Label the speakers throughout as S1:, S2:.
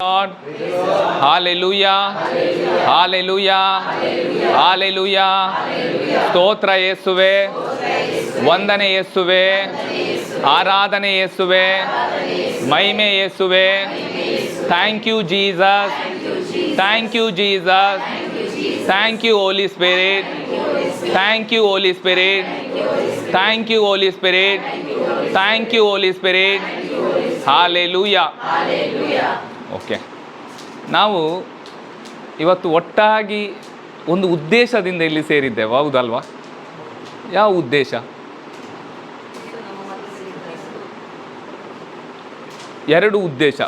S1: Lord. Hallelujah. Hallelujah. Hallelujah. ಸ್ತೋತ್ರ ಯೇಸುವೆ, ವಂದನೆ ಯೇಸುವೆ, ಆರಾಧನೆ ಯೇಸುವೆ, ಮಹಿಮೆ ಯೇಸುವೆ. Thank you Jesus, thank you Jesus, thank you holy spirit, thank you holy spirit, thank you holy spirit, thank you holy spirit. Hallelujah. Okay, ನಾವು ಇವತ್ತು ಒಟ್ಟಾಗಿ ಒಂದು ಉದ್ದೇಶದಿಂದ ಇಲ್ಲಿ ಸೇರಿದ್ದೇವೆ, ಹೌದಲ್ವಾ? ಯಾವ ಉದ್ದೇಶ? ಎರಡು ಉದ್ದೇಶ.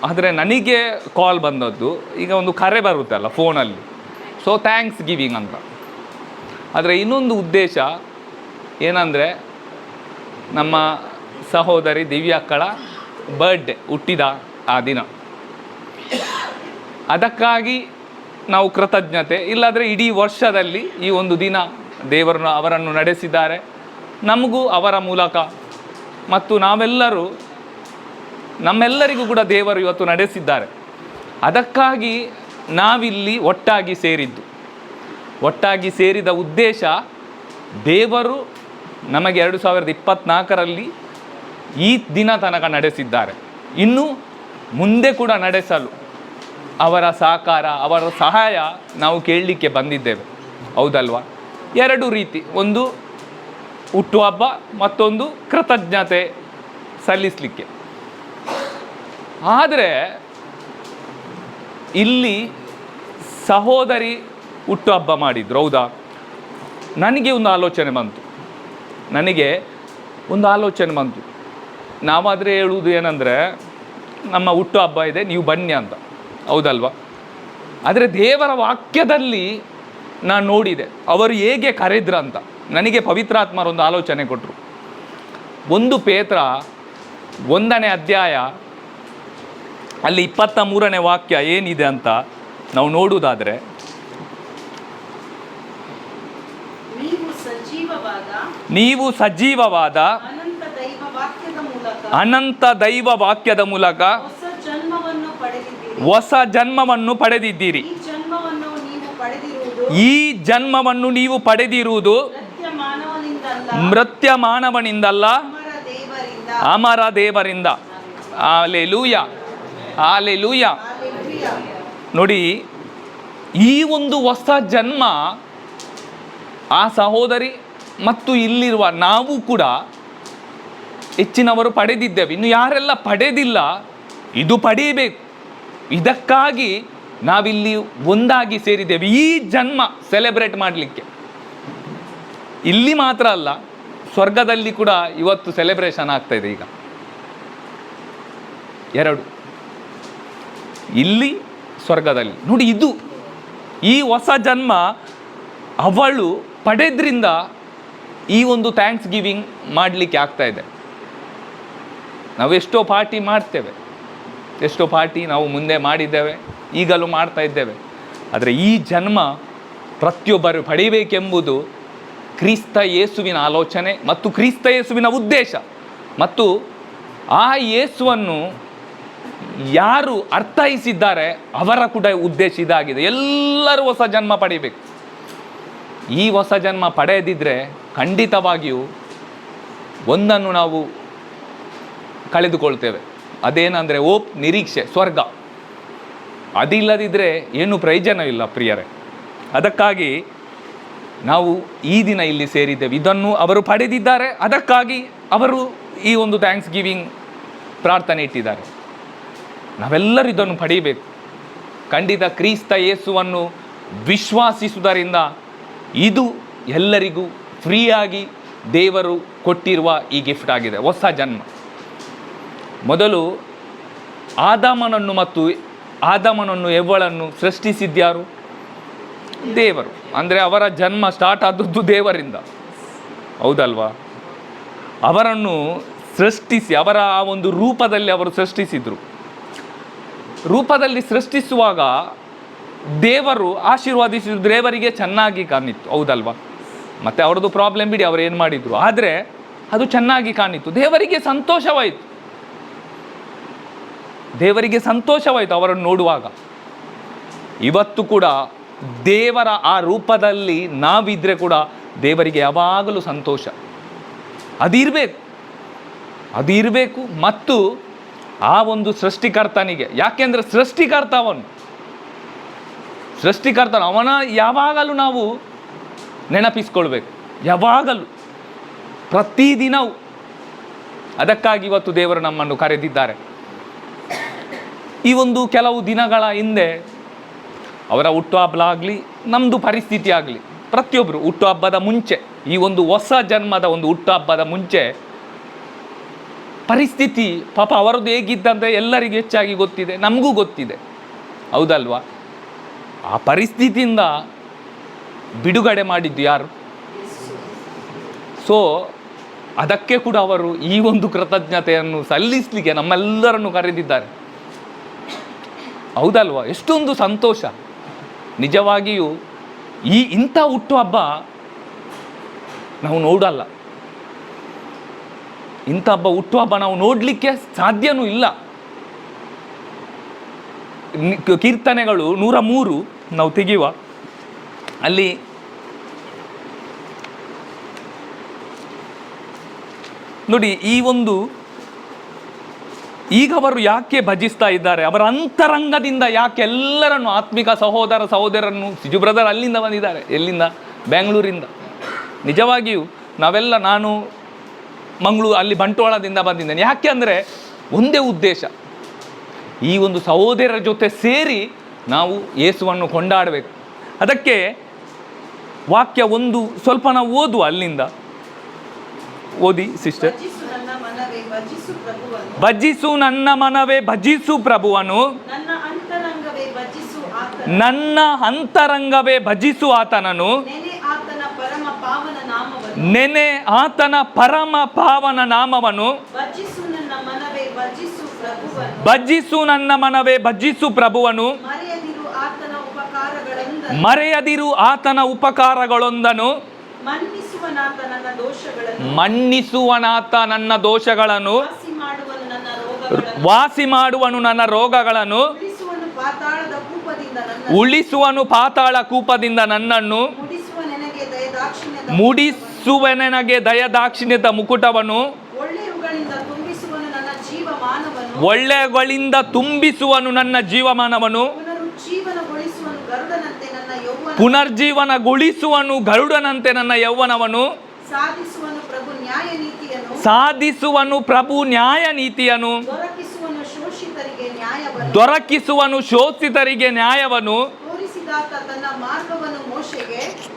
S1: ಆದರೆ ನನಗೆ ಕಾಲ್ ಬಂದದ್ದು, ಈಗ ಒಂದು ಕರೆ ಬರುತ್ತೆ ಅಲ್ಲ ಫೋನಲ್ಲಿ, ಸೊ ಥ್ಯಾಂಕ್ಸ್ ಗಿವಿಂಗ್ ಅಂತ. ಆದರೆ ಇನ್ನೊಂದು ಉದ್ದೇಶ ಏನಂದರೆ, ನಮ್ಮ ಸಹೋದರಿ ದಿವ್ಯಾಕ್ಕಳ ಬರ್ಡೇ, ಹುಟ್ಟಿದ ಆ ದಿನ, ಅದಕ್ಕಾಗಿ ನಾವು ಕೃತಜ್ಞತೆ. ಇಲ್ಲಾದರೆ ಇಡೀ ವರ್ಷದಲ್ಲಿ ಈ ಒಂದು ದಿನ ದೇವರನ್ನು ಅವರನ್ನು ನಡೆಸಿದ್ದಾರೆ, ನಮಗೂ ಅವರ ಮೂಲಕ ಮತ್ತು ನಮ್ಮೆಲ್ಲರಿಗೂ ಕೂಡ ದೇವರು ಇವತ್ತು ನಡೆಸಿದ್ದಾರೆ. ಅದಕ್ಕಾಗಿ ನಾವಿಲ್ಲಿ ಒಟ್ಟಾಗಿ ಸೇರಿದ್ದು. ಒಟ್ಟಾಗಿ ಸೇರಿದ ಉದ್ದೇಶ, ದೇವರು ನಮಗೆ 2024ರಲ್ಲಿ ಈ ದಿನ ತನಕ ನಡೆಸಿದ್ದಾರೆ, ಇನ್ನು ಮುಂದೆ ಕೂಡ ನಡೆಸಲು ಅವರ ಸಹಕಾರ, ಅವರ ಸಹಾಯ ನಾವು ಕೇಳಲಿಕ್ಕೆ ಬಂದಿದ್ದೇವೆ, ಹೌದಲ್ವಾ? ಎರಡು ರೀತಿ, ಒಂದು ಹುಟ್ಟುಹಬ್ಬ, ಮತ್ತೊಂದು ಕೃತಜ್ಞತೆ ಸಲ್ಲಿಸಲಿಕ್ಕೆ. ಆದರೆ ಇಲ್ಲಿ ಸಹೋದರಿ ಹುಟ್ಟುಹಬ್ಬ ಮಾಡಿದ್ರು, ಹೌದಾ? ನನಗೆ ಒಂದು ಆಲೋಚನೆ ಬಂತು. ನಾವಾದರೆ ಹೇಳುವುದು ಏನಂದರೆ, ನಮ್ಮ ಹುಟ್ಟುಹಬ್ಬ ಇದೆ, ನೀವು ಬನ್ನಿ ಅಂತ, ಹೌದಲ್ವಾ? ಆದರೆ ದೇವರ ವಾಕ್ಯದಲ್ಲಿ ನಾನು ನೋಡಿದೆ ಅವರು ಹೇಗೆ ಕರೆದ್ರಂತ. ನನಗೆ ಪವಿತ್ರಾತ್ಮರೊಂದು ಆಲೋಚನೆ ಕೊಟ್ಟರು. 1 ಪೇತ್ರ 1ನೇ ಅಧ್ಯಾಯ ಅಲ್ಲಿ 23ನೇ ವಾಕ್ಯ ಏನಿದೆ ಅಂತ ನಾವು ನೋಡುವುದಾದರೆ, ನೀವು ಸಜೀವವಾದ ಅನಂತ ದೈವ ವಾಕ್ಯದ ಮೂಲಕ ಹೊಸ ಜನ್ಮವನ್ನು ಪಡೆದಿದ್ದೀರಿ. ಈ ಜನ್ಮವನ್ನು ನೀವು ಪಡೆದಿರುವುದು ಮರ್ತ್ಯ ಮಾನವನಿಂದಲ್ಲ, ಅಮರ ದೇವರಿಂದ. Hallelujah, hallelujah. ನೋಡಿ, ಈ ಒಂದು ಹೊಸ ಜನ್ಮ ಆ ಸಹೋದರಿ ಮತ್ತು ಇಲ್ಲಿರುವ ನಾವು ಕೂಡ ಹೆಚ್ಚಿನವರು ಪಡೆದಿದ್ದೇವೆ. ಇನ್ನು ಯಾರೆಲ್ಲ ಪಡೆದಿಲ್ಲ, ಇದು ಪಡೆಯಬೇಕು. ಇದಕ್ಕಾಗಿ ನಾವಿಲ್ಲಿ ಒಂದಾಗಿ ಸೇರಿದ್ದೇವೆ, ಈ ಜನ್ಮ ಸೆಲೆಬ್ರೇಟ್ ಮಾಡಲಿಕ್ಕೆ. ಇಲ್ಲಿ ಮಾತ್ರ ಅಲ್ಲ, ಸ್ವರ್ಗದಲ್ಲಿ ಕೂಡ ಇವತ್ತು ಸೆಲೆಬ್ರೇಷನ್ ಆಗ್ತಾ ಇದೆ. ಈಗ ಎರಡು, ಇಲ್ಲಿ ಸ್ವರ್ಗದಲ್ಲಿ ನೋಡಿ, ಈ ಹೊಸ ಜನ್ಮ ಅವಳು ಪಡೆದ್ರಿಂದ ಈ ಒಂದು ಥ್ಯಾಂಕ್ಸ್ ಗಿವಿಂಗ್ ಮಾಡಲಿಕ್ಕೆ ಆಗ್ತಾ ಇದೆ. ನಾವು ಎಷ್ಟೋ ಪಾರ್ಟಿ ಮಾಡ್ತೇವೆ, ಎಷ್ಟೋ ಪಾರ್ಟಿ ನಾವು ಮುಂದೆ ಮಾಡಿದ್ದೇವೆ, ಈಗಲೂ ಮಾಡ್ತಾ ಇದ್ದೇವೆ. ಆದರೆ ಈ ಜನ್ಮ ಪ್ರತಿಯೊಬ್ಬರು ಪಡೆಯಬೇಕೆಂಬುದು ಕ್ರಿಸ್ತ ಯೇಸುವಿನ ಆಲೋಚನೆ ಮತ್ತು ಕ್ರಿಸ್ತ ಯೇಸುವಿನ ಉದ್ದೇಶ. ಮತ್ತು ಆ ಯೇಸುವನ್ನು ಯಾರು ಅರ್ಥೈಸಿದ್ದಾರೆ ಅವರ ಕೂಡ ಉದ್ದೇಶ ಇದಾಗಿದೆ. ಎಲ್ಲರೂ ಹೊಸ ಜನ್ಮ ಪಡೆಯಬೇಕು. ಈ ಹೊಸ ಜನ್ಮ ಪಡೆಯದಿದ್ದರೆ ಖಂಡಿತವಾಗಿಯೂ ಒಂದನ್ನು ನಾವು ಕಳೆದುಕೊಳ್ತೇವೆ. ಅದೇನಂದರೆ ಓಪ್, ನಿರೀಕ್ಷೆ, ಸ್ವರ್ಗ. ಅದಿಲ್ಲದಿದ್ದರೆ ಏನು ಪ್ರಯೋಜನವಿಲ್ಲ ಪ್ರಿಯರೇ. ಅದಕ್ಕಾಗಿ ನಾವು ಈ ದಿನ ಇಲ್ಲಿ ಸೇರಿದ್ದೇವೆ. ಇದನ್ನು ಅವರು ಪಡೆದಿದ್ದಾರೆ, ಅದಕ್ಕಾಗಿ ಅವರು ಈ ಒಂದು ಥ್ಯಾಂಕ್ಸ್ ಗಿವಿಂಗ್ ಪ್ರಾರ್ಥನೆ ಇಟ್ಟಿದ್ದಾರೆ. ನಾವೆಲ್ಲರೂ ಇದನ್ನು ಪಡೆಯಬೇಕು. ಖಂಡಿತ ಕ್ರಿಸ್ತ ಯೇಸುವನ್ನು ವಿಶ್ವಾಸಿಸುವುದರಿಂದ ಇದು ಎಲ್ಲರಿಗೂ ಫ್ರೀಯಾಗಿ ದೇವರು ಕೊಟ್ಟಿರುವ ಈ ಗಿಫ್ಟ್ ಆಗಿದೆ, ಹೊಸ ಜನ್ಮ. ಮೊದಲು ಆದಾಮನನ್ನು ಎವ್ವಳನ್ನು ಸೃಷ್ಟಿಸಿದ್ಯಾರು? ದೇವರು. ಅಂದರೆ ಅವರ ಜನ್ಮ ಸ್ಟಾರ್ಟ್ ಆದದ್ದು ದೇವರಿಂದ, ಹೌದಲ್ವಾ? ಅವರನ್ನು ಸೃಷ್ಟಿಸಿ ಅವರ ಆ ಒಂದು ರೂಪದಲ್ಲಿ ಅವರು ಸೃಷ್ಟಿಸಿದರು. ರೂಪದಲ್ಲಿ ಸೃಷ್ಟಿಸುವಾಗ ದೇವರು ಆಶೀರ್ವಾದಿಸಿದ್ರು, ದೇವರಿಗೆ ಚೆನ್ನಾಗಿ ಕಾಣಿತ್ತು, ಹೌದಲ್ವಾ? ಮತ್ತು ಅವ್ರದ್ದು ಪ್ರಾಬ್ಲಮ್ ಬಿಡಿ, ಅವರು ಏನು ಮಾಡಿದರು, ಆದರೆ ಅದು ಚೆನ್ನಾಗಿ ಕಾಣಿತ್ತು, ದೇವರಿಗೆ ಸಂತೋಷವಾಯಿತು. ದೇವರಿಗೆ ಸಂತೋಷವಾಯಿತು ಅವರನ್ನು ನೋಡುವಾಗ. ಇವತ್ತು ಕೂಡ ದೇವರ ಆ ರೂಪದಲ್ಲಿ ನಾವಿದ್ದರೆ ಕೂಡ ದೇವರಿಗೆ ಯಾವಾಗಲೂ ಸಂತೋಷ. ಅದಿರಬೇಕು. ಮತ್ತು ಆ ಒಂದು ಸೃಷ್ಟಿಕರ್ತನಿಗೆ, ಯಾಕೆಂದರೆ ಸೃಷ್ಟಿಕರ್ತನು ಅವನ ಯಾವಾಗಲೂ ನಾವು ನೆನಪಿಸ್ಕೊಳ್ಬೇಕು, ಯಾವಾಗಲೂ, ಪ್ರತಿದಿನವೂ. ಅದಕ್ಕಾಗಿ ಇವತ್ತು ದೇವರು ನಮ್ಮನ್ನು ಕರೆದಿದ್ದಾರೆ. ಈ ಒಂದು ಕೆಲವು ದಿನಗಳ ಹಿಂದೆ ಅವರ ಹುಟ್ಟುಹಬ್ಬ ಆಗಲಿ, ನಮ್ಮದು ಪರಿಸ್ಥಿತಿ ಆಗಲಿ, ಪ್ರತಿಯೊಬ್ಬರು ಹುಟ್ಟುಹಬ್ಬದ ಮುಂಚೆ, ಈ ಒಂದು ಹೊಸ ಜನ್ಮದ ಒಂದು ಹುಟ್ಟುಹಬ್ಬದ ಮುಂಚೆ ಪರಿಸ್ಥಿತಿ ಪಾಪ ಅವರದ್ದು ಹೇಗಿದ್ದಂತೆ ಎಲ್ಲರಿಗೂ ಹೆಚ್ಚಾಗಿ ಗೊತ್ತಿದೆ, ನಮಗೂ ಗೊತ್ತಿದೆ, ಹೌದಲ್ವಾ? ಆ ಪರಿಸ್ಥಿತಿಯಿಂದ ಬಿಡುಗಡೆ ಮಾಡಿದ್ದು ಯಾರು? ಸೊ ಅದಕ್ಕೆ ಕೂಡ ಅವರು ಈ ಒಂದು ಕೃತಜ್ಞತೆಯನ್ನು ಸಲ್ಲಿಸಲಿಕ್ಕೆ ನಮ್ಮೆಲ್ಲರನ್ನು ಕರೆದಿದ್ದಾರೆ, ಹೌದಲ್ವಾ? ಎಷ್ಟೊಂದು ಸಂತೋಷ. ನಿಜವಾಗಿಯೂ ಇಂಥ ಹುಟ್ಟುಹಬ್ಬ ನಾವು ನೋಡಲ್ಲ, ಇಂಥ ಹುಟ್ಟುಹಬ್ಬ ನಾವು ನೋಡಲಿಕ್ಕೆ ಸಾಧ್ಯನೂ ಇಲ್ಲ. ಕೀರ್ತನೆಗಳು 103 ನಾವು ತೆಗೆಯುವ, ಅಲ್ಲಿ ನೋಡಿ, ಈಗ ಅವರು ಯಾಕೆ ಭಜಿಸ್ತಾ ಇದ್ದಾರೆ, ಅವರ ಅಂತರಂಗದಿಂದ ಯಾಕೆ ಎಲ್ಲರನ್ನು, ಆತ್ಮಿಕ ಸಹೋದರನ್ನು, ಸಿಜು ಬ್ರದರ್ ಅಲ್ಲಿಂದ ಬಂದಿದ್ದಾರೆ, ಎಲ್ಲಿಂದ? ಬೆಂಗಳೂರಿಂದ. ನಿಜವಾಗಿಯೂ ನಾನು ಅಲ್ಲಿ ಬಂಟ್ವಾಳದಿಂದ ಬಂದಿದ್ದೇನೆ. ಯಾಕೆ ಅಂದರೆ ಒಂದೇ ಉದ್ದೇಶ, ಈ ಒಂದು ಸಹೋದರರ ಜೊತೆ ಸೇರಿ ನಾವು ಯೇಸುವನ್ನು ಕೊಂಡಾಡಬೇಕು. ಅದಕ್ಕೆ ವಾಕ್ಯ ಸ್ವಲ್ಪ ನಾವು ಓದುವ, ಅಲ್ಲಿಂದ ಓದಿ ಸಿಸ್ಟರ್. ಭಜಿಸು ನನ್ನ ಮನವೇ ಭಜಿಸು ಪ್ರಭುವನು, ನನ್ನ ಅಂತರಂಗವೇ ಭಜಿಸು ಆತನನು, ನೆನೆ ಆತನ ಪರಮ ಪಾವನ ನಾಮವನು. ಭಜಿಸು ನನ್ನ ಮನವೇ ಭಜಿಸು ಪ್ರಭುವನು, ಮರೆಯದಿರು ಆತನ ಉಪಕಾರಗಳೊಂದನು, ಮನ್ನಿಸುವನಾತ ನನ್ನ ದೋಷಗಳನ್ನು, ವಾಸಿ ಮಾಡುವನು ನನ್ನ ರೋಗಗಳನ್ನು, ಉಳಿಸುವನು ಪಾತಾಳ ಕೂಪದಿಂದ ನನ್ನನ್ನು, ಮುಡಿಸುವ ನನಗೆ ದಯದಾಕ್ಷಿಣ್ಯದ ಮುಕುಟವನ್ನು, ಒಳ್ಳೆಗಳಿಂದ ತುಂಬಿಸುವನು ನನ್ನ ಜೀವಮಾನವನ್ನು, ಪುನರ್ಜೀವನಗೊಳಿಸುವನು ಗರುಡನಂತೆ ನನ್ನ ಯೌವನವನ್ನು, ಸಾಧಿಸುವನು ಪ್ರಭು ನ್ಯಾಯ ನೀತಿಯನ್ನು, ದೊರಕಿಸುವನು ಶೋಷಿತರಿಗೆ ನ್ಯಾಯವನ್ನು,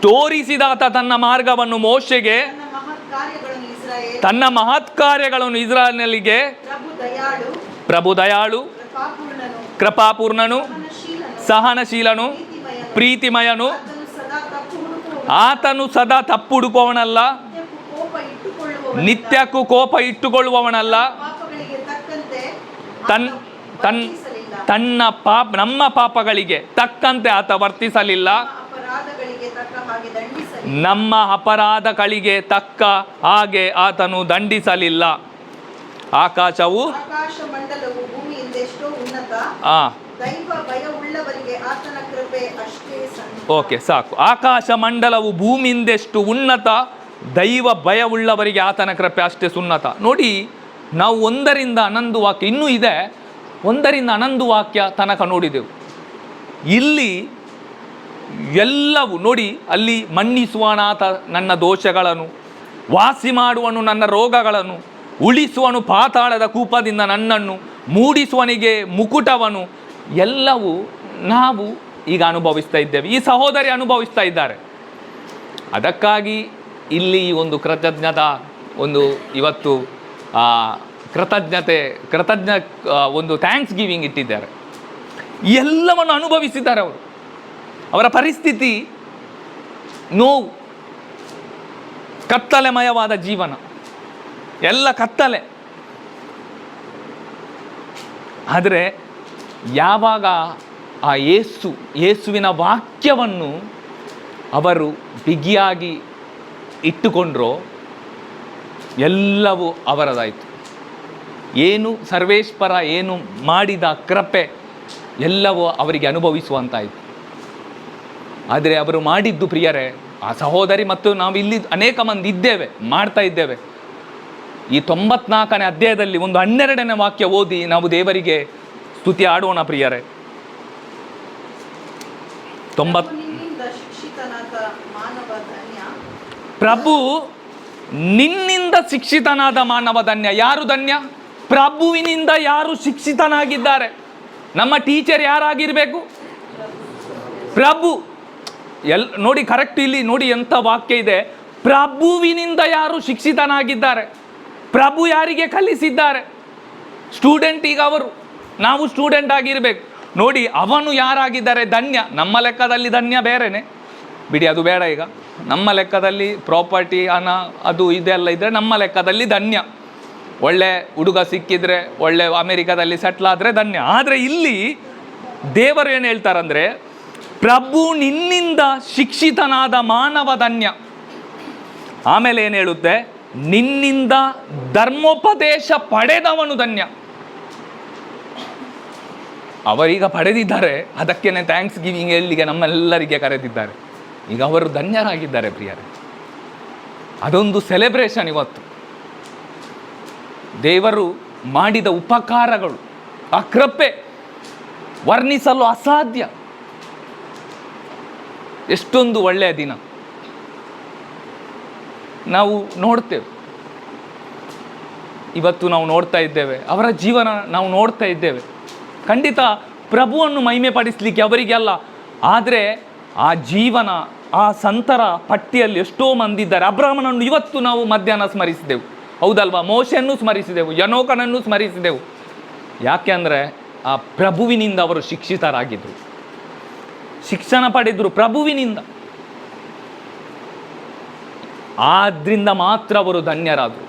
S1: ತೋರಿಸಿದಾತ ತನ್ನ ಮಾರ್ಗವನ್ನು ಮೋಶೆಗೆ, ತನ್ನ ಮಹತ್ ಕಾರ್ಯಗಳನ್ನು ಇಸ್ರಾಯೇಲಿಗೆ. ಪ್ರಭು ದಯಾಳು, ಕೃಪಾಪೂರ್ಣನು, ಸಹನಶೀಲನು, ಪ್ರೀತಿಮಯನು, ಆತನು ಸದಾ ತಪ್ಪುಡುಪವನಲ್ಲ, ನಿತ್ಯಕ್ಕೂ ಕೋಪ ಇಟ್ಟುಕೊಳ್ಳುವವನಲ್ಲ, ನಮ್ಮ ಪಾಪಗಳಿಗೆ ತಕ್ಕಂತೆ ಆತ ವರ್ತಿಸಲಿಲ್ಲ, ನಮ್ಮ ಅಪರಾಧಗಳಿಗೆ ತಕ್ಕ ಹಾಗೆ ಆತನು ದಂಡಿಸಲಿಲ್ಲ. ಆಕಾಶವು ಓಕೆ ಸಾಕು. ಆಕಾಶ ಮಂಡಲವು ಭೂಮಿಯಿಂದೆಷ್ಟು ಉನ್ನತ, ದೈವ ಭಯವುಳ್ಳವರಿಗೆ ಆತನ ಕೃಪೆ ಅಷ್ಟೇ ಸುನ್ನತ. ನೋಡಿ, ನಾವು 1-11 ವಾಕ್ಯ ಇನ್ನೂ ಇದೆ, 1-11 ವಾಕ್ಯ ತನಕ ನೋಡಿದೆವು. ಇಲ್ಲಿ ಎಲ್ಲವೂ ನೋಡಿ, ಅಲ್ಲಿ ಮನ್ನಿಸುವನಾತ ನನ್ನ ದೋಷಗಳನ್ನು, ವಾಸಿ ಮಾಡುವನು ನನ್ನ ರೋಗಗಳನ್ನು, ಉಳಿಸುವನು ಪಾತಾಳದ ಕೂಪದಿಂದ ನನ್ನನ್ನು, ಮೂಡಿಸುವನಿಗೆ ಮುಕುಟವನು, ಎಲ್ಲವೂ ನಾವು ಈಗ ಅನುಭವಿಸ್ತಾ ಇದ್ದೇವೆ, ಈ ಸಹೋದರಿ ಅನುಭವಿಸ್ತಾ ಇದ್ದಾರೆ. ಅದಕ್ಕಾಗಿ ಇಲ್ಲಿ ಒಂದು ಇವತ್ತು ಕೃತಜ್ಞ ಒಂದು ಥ್ಯಾಂಕ್ಸ್ ಗಿವಿಂಗ್ ಇಟ್ಟಿದ್ದಾರೆ. ಎಲ್ಲವನ್ನು ಅನುಭವಿಸಿದ್ದಾರೆ ಅವರು. ಅವರ ಪರಿಸ್ಥಿತಿ ನೋವು, ಕತ್ತಲೆಮಯವಾದ ಜೀವನ, ಎಲ್ಲ ಕತ್ತಲೆ. ಆದರೆ ಯಾವಾಗ ಆ ಯೇಸುವಿನ ವಾಕ್ಯವನ್ನು ಅವರು ಬಿಗಿಯಾಗಿ ಇಟ್ಟುಕೊಂಡ್ರೋ ಎಲ್ಲವೂ ಅವರದಾಯಿತು. ಏನು ಸರ್ವೇಶ್ವರ ಏನು ಮಾಡಿದ ಕೃಪೆ ಎಲ್ಲವೂ ಅವರಿಗೆ ಅನುಭವಿಸುವಂತಾಯಿತು. ಆದರೆ ಅವರು ಮಾಡಿದ್ದು ಪ್ರಿಯರೇ, ಆ ಸಹೋದರಿ ಮತ್ತು ನಾವು ಇಲ್ಲಿ ಅನೇಕ ಮಂದಿ ಇದ್ದೇವೆ, ಮಾಡ್ತಾ ಇದ್ದೇವೆ. ಈ 94ನೇ ಅಧ್ಯಾಯದಲ್ಲಿ ಒಂದು 12ನೇ ವಾಕ್ಯ ಓದಿ ನಾವು ದೇವರಿಗೆ ಸ್ತುತಿ ಆಡೋಣ ಪ್ರಿಯರೇ. ಪ್ರಭು ನಿನ್ನಿಂದ ಶಿಕ್ಷಿತನಾದ ಮಾನವ ಧನ್ಯ. ಯಾರು ಧನ್ಯ? ಪ್ರಭುವಿನಿಂದ ಯಾರು ಶಿಕ್ಷಿತನಾಗಿದ್ದಾರೆ. ನಮ್ಮ ಟೀಚರ್ ಯಾರಾಗಿರ್ಬೇಕು? ಪ್ರಭು. ನೋಡಿ ಕರೆಕ್ಟ್, ಇಲ್ಲಿ ನೋಡಿ ಎಂಥ ವಾಕ್ಯ ಇದೆ. ಪ್ರಭುವಿನಿಂದ ಯಾರು ಶಿಕ್ಷಿತನಾಗಿದ್ದಾರೆ. ಪ್ರಭು ಯಾರಿಗೆ ಕಲಿಸಿದ್ದಾರೆ? ಸ್ಟೂಡೆಂಟ್. ಈಗ ಅವರು, ನಾವು ಸ್ಟೂಡೆಂಟ್ ಆಗಿರ್ಬೇಕು. ನೋಡಿ ಅವನು ಯಾರಾಗಿದ್ದಾರೆ? ಧನ್ಯ. ನಮ್ಮ ಲೆಕ್ಕದಲ್ಲಿ ಧನ್ಯ ಬೇರೆನೆ ಬಿಡಿ, ಅದು ಬೇಡ. ಈಗ ನಮ್ಮ ಲೆಕ್ಕದಲ್ಲಿ ಪ್ರಾಪರ್ಟಿ, ಹಣ, ಅದು ಇದೆಲ್ಲ ಇದ್ದರೆ ನಮ್ಮ ಲೆಕ್ಕದಲ್ಲಿ ಧನ್ಯ. ಒಳ್ಳೆ ಹುಡುಗ ಸಿಕ್ಕಿದ್ರೆ, ಒಳ್ಳೆ ಅಮೆರಿಕದಲ್ಲಿ ಸೆಟ್ಲ್ ಆದರೆ ಧನ್ಯ. ಆದರೆ ಇಲ್ಲಿ ದೇವರು ಏನು ಹೇಳ್ತಾರಂದರೆ, ಪ್ರಭು ನಿನ್ನಿಂದ ಶಿಕ್ಷಿತನಾದ ಮಾನವ ಧನ್ಯ. ಆಮೇಲೆ ಏನು ಹೇಳುತ್ತೆ? ನಿನ್ನಿಂದ ಧರ್ಮೋಪದೇಶ ಪಡೆದವನು ಧನ್ಯ. ಅವರೀಗ ಪಡೆದಿದ್ದಾರೆ, ಅದಕ್ಕೇನೆ ಥ್ಯಾಂಕ್ಸ್ ಗಿವಿಂಗ್ ಎಲ್ಲಿಗೆ ನಮ್ಮೆಲ್ಲರಿಗೆ ಕರೆದಿದ್ದಾರೆ. ಈಗ ಅವರು ಧನ್ಯರಾಗಿದ್ದಾರೆ ಪ್ರಿಯರೇ. ಅದೊಂದು ಸೆಲೆಬ್ರೇಷನ್ ಇವತ್ತು. ದೇವರು ಮಾಡಿದ ಉಪಕಾರಗಳು, ಆ ಕೃಪೆ ವರ್ಣಿಸಲು ಅಸಾಧ್ಯ. ಎಷ್ಟೊಂದು ಒಳ್ಳೆಯ ದಿನ ನಾವು ನೋಡ್ತೇವೆ. ಇವತ್ತು ನಾವು ನೋಡ್ತಾ ಇದ್ದೇವೆ, ಅವರ ಜೀವನ ನಾವು ನೋಡ್ತಾ ಇದ್ದೇವೆ. ಖಂಡಿತ ಪ್ರಭುವನ್ನು ಮಹಿಮೆ ಪಡಿಸಲಿಕ್ಕೆ ಅವರಿಗೆಲ್ಲ, ಆದರೆ ಆ ಜೀವನ, ಆ ಸಂತರ ಪಟ್ಟಿಯಲ್ಲಿ ಎಷ್ಟೋ ಮಂದಿ ಇದ್ದಾರೆ. ಅಬ್ರಹಾಮನನ್ನು ಇವತ್ತು ನಾವು ಮಧ್ಯಾಹ್ನ ಸ್ಮರಿಸಿದೆವು, ಹೌದಲ್ವಾ? ಮೋಶೆಯನ್ನು ಸ್ಮರಿಸಿದೆವು, ಯನೋಕನನ್ನು ಸ್ಮರಿಸಿದೆವು. ಯಾಕೆ ಅಂದರೆ ಆ ಪ್ರಭುವಿನಿಂದ ಅವರು ಶಿಕ್ಷಿತರಾಗಿದ್ದರು, ಶಿಕ್ಷಣ ಪಡೆದರು ಪ್ರಭುವಿನಿಂದ. ಆದ್ರಿಂದ ಮಾತ್ರ ಅವರು ಧನ್ಯರಾದರು.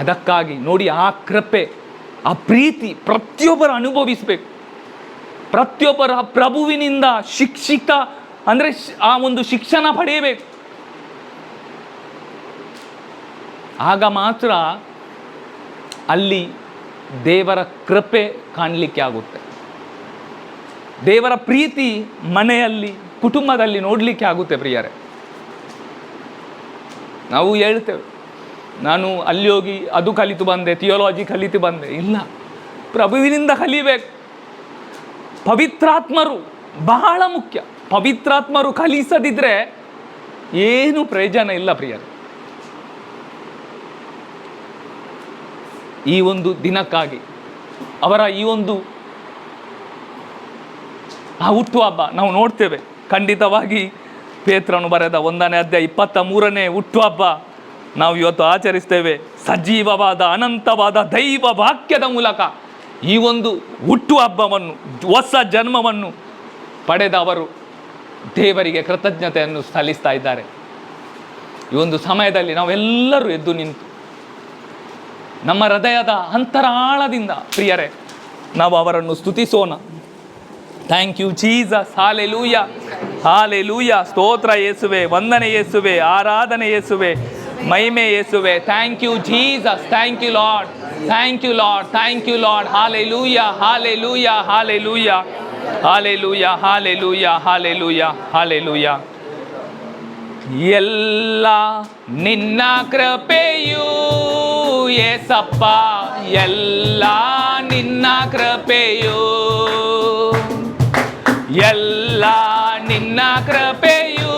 S1: ಅದಕ್ಕಾಗಿ ನೋಡಿ, ಆ ಕೃಪೆ, ಆ ಪ್ರೀತಿ ಪ್ರತಿಯೊಬ್ಬರು ಅನುಭವಿಸಬೇಕು. ಪ್ರತಿಯೊಬ್ಬರ ಪ್ರಭುವಿನಿಂದ ಶಿಕ್ಷಿತ ಅಂದರೆ ಆ ಒಂದು ಶಿಕ್ಷಣ ಪಡೆಯಬೇಕು. ಆಗ ಮಾತ್ರ ಅಲ್ಲಿ ದೇವರ ಕೃಪೆ ಕಾಣಲಿಕ್ಕೆ ಆಗುತ್ತೆ. ದೇವರ ಪ್ರೀತಿ ಮನೆಯಲ್ಲಿ, ಕುಟುಂಬದಲ್ಲಿ ನೋಡಲಿಕ್ಕೆ ಆಗುತ್ತೆ ಪ್ರಿಯರೇ. ನಾವು ಹೇಳ್ತೇವೆ, ನಾನು ಅಲ್ಲಿ ಹೋಗಿ ಅದು ಕಲಿತು ಬಂದೆ, ಥಿಯೋಲಾಜಿ ಕಲಿತು ಬಂದೆ. ಇಲ್ಲ, ಪ್ರಭುವಿನಿಂದ ಕಲಿಬೇಕು. ಪವಿತ್ರಾತ್ಮರು ಬಹಳ ಮುಖ್ಯ. ಪವಿತ್ರಾತ್ಮರು ಕಲಿಸದಿದ್ದರೆ ಏನು ಪ್ರಯೋಜನ ಇಲ್ಲ ಪ್ರಿಯರೇ. ಈ ಒಂದು ದಿನಕ್ಕಾಗಿ, ಅವರ ಈ ಒಂದು ಆ ಹುಟ್ಟುಹಬ್ಬ ನಾವು ನೋಡ್ತೇವೆ. ಖಂಡಿತವಾಗಿ ಪೇತ್ರನು ಬರೆದ 1ನೇ ಅಧ್ಯಾಯ 23ನೇ ಹುಟ್ಟುಹಬ್ಬ ನಾವು ಇವತ್ತು ಆಚರಿಸ್ತೇವೆ. ಸಜೀವವಾದ ಅನಂತವಾದ ದೈವ ವಾಕ್ಯದ ಮೂಲಕ ಈ ಒಂದು ಹುಟ್ಟುಹಬ್ಬವನ್ನು, ಹೊಸ ಜನ್ಮವನ್ನು ಪಡೆದವರು ದೇವರಿಗೆ ಕೃತಜ್ಞತೆಯನ್ನು ಸಲ್ಲಿಸ್ತಾ ಇದ್ದಾರೆ. ಈ ಒಂದು ಸಮಯದಲ್ಲಿ ನಾವೆಲ್ಲರೂ ಎದ್ದು ನಿಂತು ನಮ್ಮ ಹೃದಯದ ಅಂತರಾಳದಿಂದ ಪ್ರಿಯರೇ ನಾವು ಅವರನ್ನು ಸ್ತುತಿಸೋಣ. Thank you Jesus. Hallelujah, hallelujah. ಸ್ತೋತ್ರ ಯೇಸುವೆ, ವಂದನೆ ಯೇಸುವೆ, ಆರಾಧನೆ ಯೇಸುವೆ, ಮಹಿಮೆ ಯೇಸುವೆ. Thank you Jesus. Thank you lord, thank you lord, thank you lord. Hallelujah, hallelujah, hallelujah, hallelujah, hallelujah, hallelujah, hallelujah. ಎಲ್ಲ ನಿನ್ನ ಕೃಪೆಯೂ ಯೇಸಪ್ಪ, ಎಲ್ಲ ನಿನ್ನ ಕೃಪೆಯೂ, ಎಲ್ಲ ನಿನ್ನ ಕೃಪೆಯೂ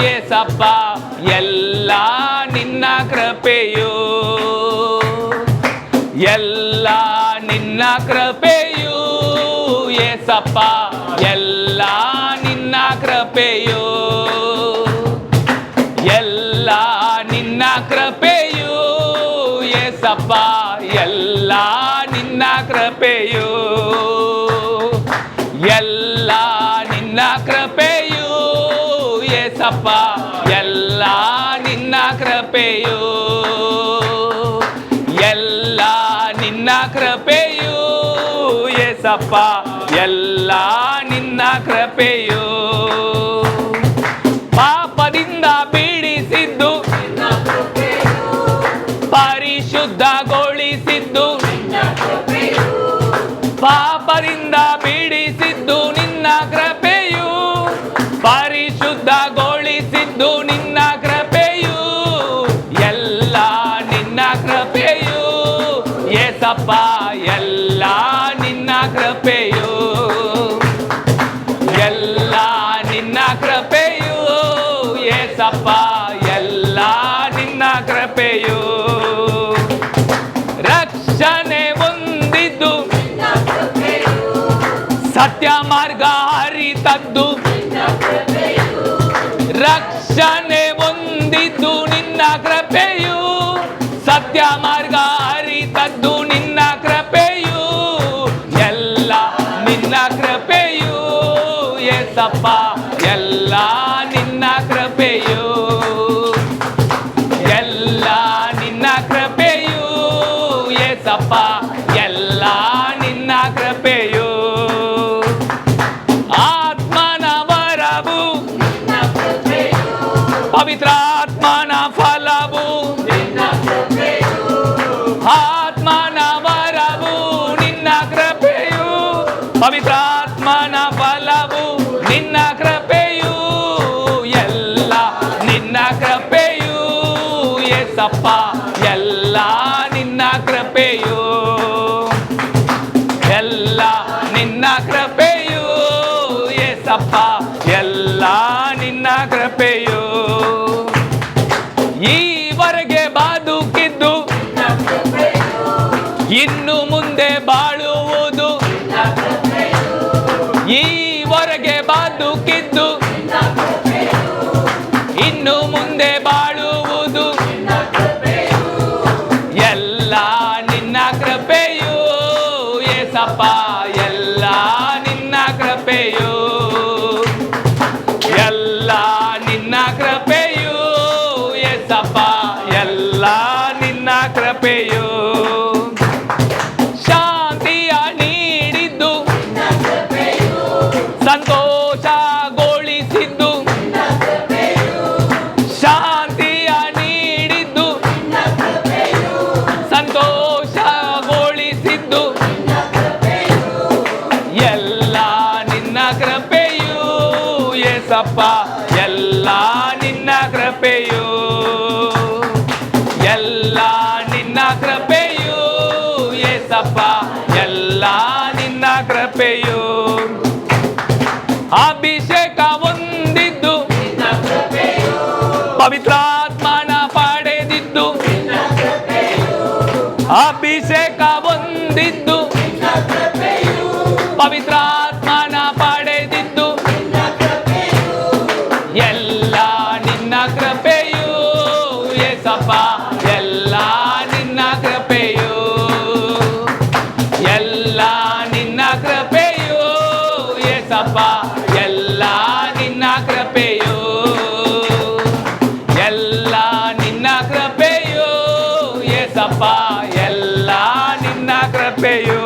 S1: ಯೇಸಪ್ಪ, ಎಲ್ಲ ನಿನ್ನ ಕೃಪೆಯೂ, ಎಲ್ಲ ನಿನ್ನ ಕೃಪೆಯೂ ಯೇಸಪ್ಪ, ಎಲ್ಲ ನಿನ್ನ ಕೃಪೆಯೂ, ಎಲ್ಲ ನಿನ್ನ ಕೃಪೆಯೂ ಯೇಸಪ್ಪ, ಎಲ್ಲ ನಿನ್ನ ಕೃಪೆಯೂ, ಎಲ್ಲ ನಿನ್ನ ಕೃಪೆಯೂ ಯೇಸಪ್ಪ, ಎಲ್ಲ ನಿನ್ನ ಕೃಪೆಯೂ, ಎಲ್ಲ ನಿನ್ನ ಕೃಪೆಯೂ ಯೇಸಪ್ಪ, ಎಲ್ಲ ನಿನ್ನ ಕೃಪೆಯೂ. ಪಾಪದಿಂದ ಬಿಡಿಸಿದ್ದು ಪಾಪದಿಂದ ಬಿಡಿಸಿದ್ದು ನಿನ್ನ ಕೃಪೆಯು, ಪರಿಶುದ್ಧಗೊಳಿಸಿದ್ದು ನಿನ್ನ ಕೃಪೆಯು, ಎಲ್ಲ ನಿನ್ನ ಕೃಪೆಯು ಏಸಪ್ಪ, ಎಲ್ಲ ನಿನ್ನ ಕೃಪೆಯು, ಎಲ್ಲ ನಿನ್ನ ಕೃಪೆಯು ಏಸಪ್ಪ, ಎಲ್ಲ ನಿನ್ನ ಕೃಪೆಯು. ರಕ್ಷಣೆ ಹೊಂದಿದ್ದು ಸತ್ಯ ಮಾರ್ಗ ಅರಿತದ್ದು, ರಕ್ಷಣೆ ಹೊಂದಿದ್ದು ನಿನ್ನ ಕೃಪೆಯು, ಸತ್ಯ ಮಾರ್ಗ ಅರಿತದ್ದು ನಿನ್ನ ಕೃಪೆಯು, ಎಲ್ಲ ನಿನ್ನ ಕೃಪೆಯು ಏಸಪ್ಪ, ಎಲ್ಲ ನಿನ್ನ ಕೃಪೆಯು, ಎಲ್ಲ ನಿನ್ನ ಕೃಪೆಯು ಏಸಪ್ಪ, ಎಲ್ಲ ನಿನ್ನ ಕೃಪೆಯು. ಆತ್ಮನ ವರವು, ಪವಿತ್ರಾತ್ಮನ ಫಲವು, ಆತ್ಮನ ವರವು ನಿನ್ನ ಕೃಪೆಯು, ಪವಿತ್ರಾತ್ಮನ ಫಲವು ನಿನ್ನ ಕೃಪೆಯು, ಎಲ್ಲ ನಿನ್ನ ಕೃಪೆಯು ಏಸಪ್ಪ, ಎಲ್ಲ ನಿನ್ನ ಕೃಪೆಯು, ಎಲ್ಲ ನಿನ್ನ ಕೃಪೆಯು ಏಸಪ್ಪ, ಎಲ್ಲ ನಿನ್ನ ಕೃಪೆಯು. ಈವರೆಗೆ ಬದುಕಿದ್ದು ಇನ್ನು ಮುಂದೆ ಬಾಳುವುದು, ಈವರೆಗೆ ಬದುಕಿದ್ದು ಇನ್ನು ಮುಂದೆ ಬಾಳುವುದು, ಎಲ್ಲ ನಿನ್ನ ಕೃಪೆಯು ಏಸಪ್ಪ, ಎಲ್ಲ ನಿನ್ನ ಕೃಪೆಯು, ಎಲ್ಲ ನಿನ್ನ ಕೃಪೆಯು ಏಸಪ್ಪ, ಎಲ್ಲ ನಿನ್ನ ಕೃಪೆಯು. ಶಾಂತಿಯ ನೀಡಿದ್ದು, ಸಂತೋಷಗೊಳಿಸಿದ್ದು, ಶಾಂತಿಯ ನೀಡಿದ್ದು, ಸಂತೋಷಗೊಳಿಸಿದ್ದು, ಎಲ್ಲ ನಿನ್ನ ಕೃಪೆಯು ಏಸಪ್ಪ, ಎಲ್ಲ ನಿನ್ನ ಕೃಪೆಯು, ಎಲ್ಲ ನಿನ್ನ ಕೃಪೆಯು ಏಸಪ್ಪ, ಎಲ್ಲ ನಿನ್ನ ಕೃಪೆಯು. ಅಭಿಷೇಕ ಹೊಂದಿದ್ದು, ಪವಿತ್ರಾತ್ಮನ ಪಡೆದಿದ್ದು, ಅಭಿಷೇಕ ಹೊಂದಿದ್ದು, ಪವಿತ್ರಾತ್ಮನ ಪಡೆದಿದ್ದು, ಎಲ್ಲ ನಿನ್ನ ಕೃಪೆಯು ಏಸಪ್ಪ, ಎಲ್ಲ ನಿನ್ನ ಕೃಪೆಯು, ಎಲ್ಲ ನಿನ್ನ ಕೃಪೆಯು ಏಸಪ್ಪ, ಎಲ್ಲ ನಿನ್ನ ಕೃಪೆಯು, ಎಲ್ಲ ನಿನ್ನ ಕೃಪೆಯು ಏಸಪ್ಪ, ಎಲ್ಲ ನಿನ್ನ ಕೃಪೆಯು,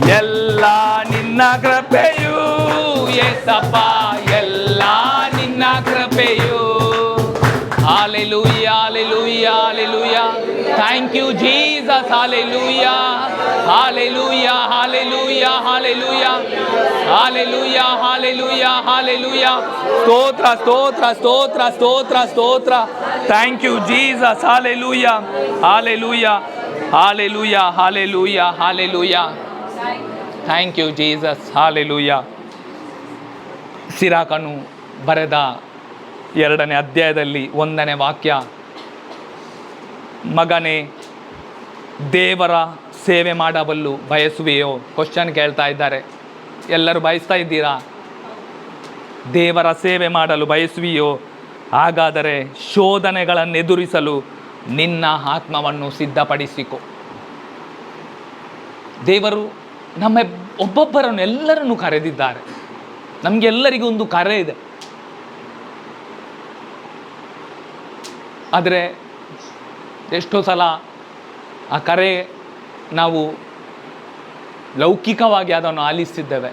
S1: ಎಲ್ಲ ನಿನ್ನ ಕೃಪೆಯು ಏಸಪ್ಪ, ಎಲ್ಲ ನಿನ್ನ ಕೃಪೆಯು. Hallelujah, hallelujah, hallelujah. Thank you, Jesus. Hallelujah, hallelujah, hallelujah, hallelujah, hallelujah, hallelujah, hallelujah. Stotra, stotra, stotra, stotra, stotra. Thank you, Jesus. Hallelujah, hallelujah, hallelujah, hallelujah, hallelujah. Thank you, Jesus. Hallelujah. ಸಿರಾಕನು ಬರೆದ 2ನೇ ಅಧ್ಯಾಯದಲ್ಲಿ 1ನೇ ವಾಕ್ಯ, ಮಗನೇ ದೇವರ ಸೇವೆ ಮಾಡಬಲ್ಲು ಬಯಸುವೆಯೋ? ಕ್ವಶನ್ ಕೇಳ್ತಾ ಇದ್ದಾರೆ. ಎಲ್ಲರೂ ಬಯಸ್ತಾ ಇದ್ದೀರಾ? ದೇವರ ಸೇವೆ ಮಾಡಲು ಬಯಸುವೆಯೋ? ಹಾಗಾದರೆ ಶೋಧನೆಗಳನ್ನು ಎದುರಿಸಲು ನಿನ್ನ ಆತ್ಮವನ್ನು ಸಿದ್ಧಪಡಿಸಿಕೊ. ದೇವರು ನಮ್ಮ ಒಬ್ಬೊಬ್ಬರನ್ನು ಎಲ್ಲರನ್ನು ಕರೆದಿದ್ದಾರೆ. ನಮಗೆಲ್ಲರಿಗೂ ಒಂದು ಕರೆ ಇದೆ. ಆದರೆ ಎಷ್ಟೋ ಸಲ ಆ ಕರೆ ನಾವು ಲೌಕಿಕವಾಗಿ ಅದನ್ನು ಆಲಿಸ್ತಿದ್ದೇವೆ.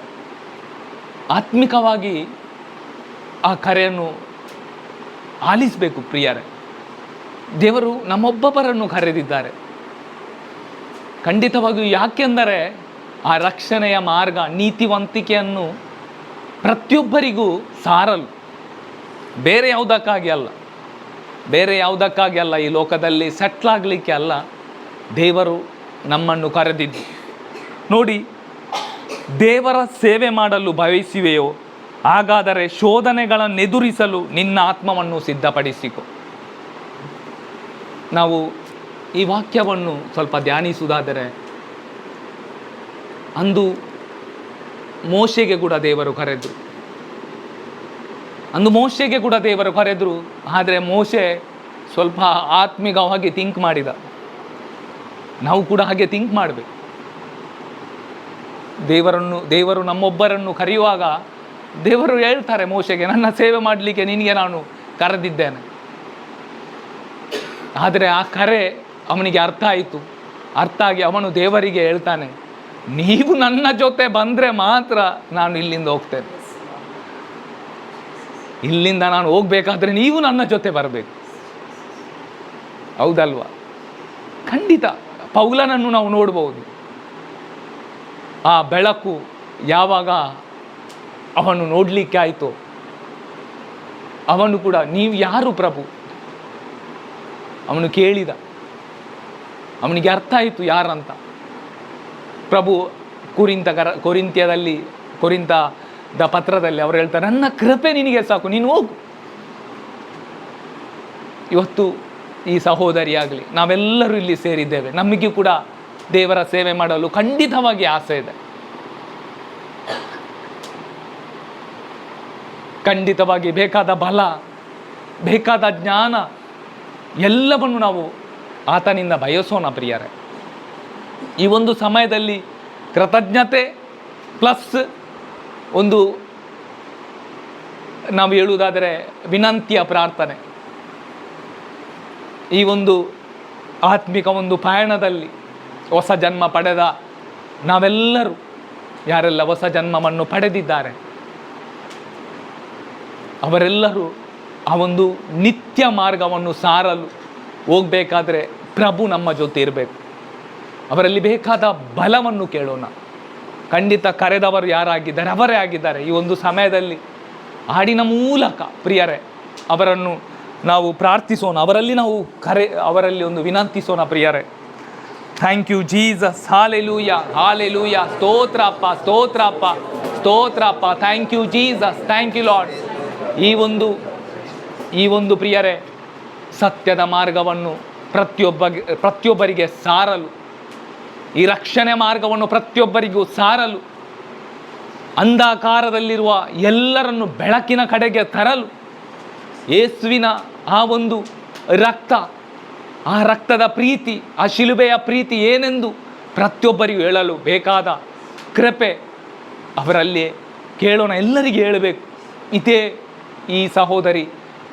S1: ಆತ್ಮಿಕವಾಗಿ ಆ ಕರೆಯನ್ನು ಆಲಿಸಬೇಕು ಪ್ರಿಯರೇ. ದೇವರು ನಮ್ಮೊಬ್ಬೊಬ್ಬರನ್ನು ಕರೆದಿದ್ದಾರೆ ಖಂಡಿತವಾಗಿಯೂ. ಯಾಕೆಂದರೆ ಆ ರಕ್ಷಣೆಯ ಮಾರ್ಗ, ನೀತಿವಂತಿಕೆಯನ್ನು ಪ್ರತಿಯೊಬ್ಬರಿಗೂ ಸಾರಲು, ಬೇರೆ ಯಾವುದಕ್ಕಾಗಿ ಅಲ್ಲ, ಬೇರೆ ಯಾವುದಕ್ಕಾಗಿ ಅಲ್ಲ, ಈ ಲೋಕದಲ್ಲಿ ಸೆಟ್ಲಾಗಲಿಕ್ಕೆ ಅಲ್ಲ ದೇವರು ನಮ್ಮನ್ನು ಕರೆದಿದ್ದು. ನೋಡಿ, ದೇವರ ಸೇವೆ ಮಾಡಲು ಬಯಸುವೆಯೋ? ಹಾಗಾದರೆ ಶೋಧನೆಗಳನ್ನು ಎದುರಿಸಲು ನಿನ್ನ ಆತ್ಮವನ್ನು ಸಿದ್ಧಪಡಿಸಿಕೊ. ನಾವು ಈ ವಾಕ್ಯವನ್ನು ಸ್ವಲ್ಪ ಧ್ಯಾನಿಸುವುದಾದರೆ, ಅಂದು ಮೋಶೆಗೆ ಕೂಡ ದೇವರು ಕರೆದರು, ಆದರೆ ಮೋಶೆ ಸ್ವಲ್ಪ ಆತ್ಮಿಕವಾಗಿ ಥಿಂಕ್ ಮಾಡಿದ. ನಾವು ಕೂಡ ಹಾಗೆ ಥಿಂಕ್ ಮಾಡಬೇಕು. ದೇವರು ನಮ್ಮೊಬ್ಬರನ್ನು ಕರೆಯುವಾಗ ದೇವರು ಹೇಳ್ತಾರೆ ಮೋಶೆಗೆ, ನನ್ನ ಸೇವೆ ಮಾಡಲಿಕ್ಕೆ ನಿನಗೆ ನಾನು ಕರೆದಿದ್ದೇನೆ. ಆದರೆ ಆ ಕರೆ ಅವನಿಗೆ ಅರ್ಥ ಆಯಿತು. ಅರ್ಥ ಆಗಿ ಅವನು ದೇವರಿಗೆ ಹೇಳ್ತಾನೆ, ನೀವು ನನ್ನ ಜೊತೆ ಬಂದರೆ ಮಾತ್ರ ನಾನು ಇಲ್ಲಿಂದ ಹೋಗ್ತೇನೆ. ಇಲ್ಲಿಂದ ನಾನು ಹೋಗ್ಬೇಕಾದ್ರೆ ನೀವು ನನ್ನ ಜೊತೆ ಬರಬೇಕು. ಹೌದಲ್ವಾ? ಖಂಡಿತ ಪೌಲನನ್ನು ನಾವು ನೋಡ್ಬೋದು. ಆ ಬೆಳಕು ಯಾವಾಗ ಅವನು ನೋಡಲಿಕ್ಕೆ ಆಯಿತು, ಅವನು ಕೂಡ, ನೀವು ಯಾರು ಪ್ರಭು? ಅವನು ಕೇಳಿದ, ಅವನಿಗೆ ಅರ್ಥ ಆಯಿತು ಯಾರಂತ. ಪ್ರಭು ಕೊರಿಂಥದ ಪತ್ರದಲ್ಲಿ ಅವರು ಹೇಳ್ತಾರೆ, ನನ್ನ ಕೃಪೆ ನಿನಗೆ ಸಾಕು, ನೀನು ಹೋಗು. ಇವತ್ತು ಈ ಸಹೋದರಿಯಾಗಲಿ ನಾವೆಲ್ಲರೂ ಇಲ್ಲಿ ಸೇರಿದ್ದೇವೆ, ನಮಗೂ ಕೂಡ ದೇವರ ಸೇವೆ ಮಾಡಲು ಖಂಡಿತವಾಗಿ ಆಸೆ ಇದೆ. ಖಂಡಿತವಾಗಿ ಬೇಕಾದ ಬಲ, ಬೇಕಾದ ಜ್ಞಾನ ಎಲ್ಲವನ್ನು ನಾವು ಆತನಿಂದ ಬಯಸೋಣ ಪ್ರಿಯರೇ. ಈ ಒಂದು ಸಮಯದಲ್ಲಿ ಕೃತಜ್ಞತೆ ಪ್ಲಸ್ ಒಂದು ನಾವು ಹೇಳುವುದಾದರೆ ವಿನಂತಿಯ ಪ್ರಾರ್ಥನೆ, ಈ ಒಂದು ಆತ್ಮಿಕ ಒಂದು ಪಯಣದಲ್ಲಿ ಹೊಸ ಜನ್ಮ ಪಡೆದ ನಾವೆಲ್ಲರೂ, ಯಾರೆಲ್ಲ ಹೊಸ ಜನ್ಮವನ್ನು ಪಡೆದಿದ್ದಾರೆ ಅವರೆಲ್ಲರೂ ಆ ಒಂದು ನಿತ್ಯ ಮಾರ್ಗವನ್ನು ಸಾರಲು ಹೋಗಬೇಕಾದ್ರೆ ಪ್ರಭು ನಮ್ಮ ಜೊತೆ ಇರಬೇಕು. ಅವರಲ್ಲಿ ಬೇಕಾದ ಬಲವನ್ನು ಕೇಳೋಣ. ಖಂಡಿತ ಕರೆದವರು ಯಾರಾಗಿದ್ದಾರೆ ಅವರೇ ಆಗಿದ್ದಾರೆ. ಈ ಒಂದು ಸಮಯದಲ್ಲಿ ಹಾಡಿನ ಮೂಲಕ ಪ್ರಿಯರೇ ಅವರನ್ನು ನಾವು ಪ್ರಾರ್ಥಿಸೋಣ, ಅವರಲ್ಲಿ ಒಂದು ವಿನಂತಿಸೋಣ ಪ್ರಿಯರೇ. Thank you Jesus, hallelujah hallelujah, ಸ್ತೋತ್ರ ಅಪ್ಪ, ಸ್ತೋತ್ರ ಅಪ್ಪ, ಸ್ತೋತ್ರ ಅಪ್ಪ. Thank you Jesus, thank you Lord. ಈ ಒಂದು ಪ್ರಿಯರೇ ಸತ್ಯದ ಮಾರ್ಗವನ್ನು ಪ್ರತಿಯೊಬ್ಬರಿಗೆ ಸಾರಲು, ಈ ರಕ್ಷಣೆ ಮಾರ್ಗವನ್ನು ಪ್ರತಿಯೊಬ್ಬರಿಗೂ ಸಾರಲು, ಅಂಧಕಾರದಲ್ಲಿರುವ ಎಲ್ಲರನ್ನು ಬೆಳಕಿನ ಕಡೆಗೆ ತರಲು ಯೇಸುವಿನ ಆ ಒಂದು ರಕ್ತ, ಆ ರಕ್ತದ ಪ್ರೀತಿ, ಆ ಶಿಲುಬೆಯ ಪ್ರೀತಿ ಏನೆಂದು ಪ್ರತಿಯೊಬ್ಬರಿಗೂ ಹೇಳಲು ಬೇಕಾದ ಕೃಪೆ ಅವರಲ್ಲಿ ಕೇಳೋಣ. ಎಲ್ಲರಿಗೆ ಹೇಳಬೇಕು. ಇದೇ ಈ ಸಹೋದರಿ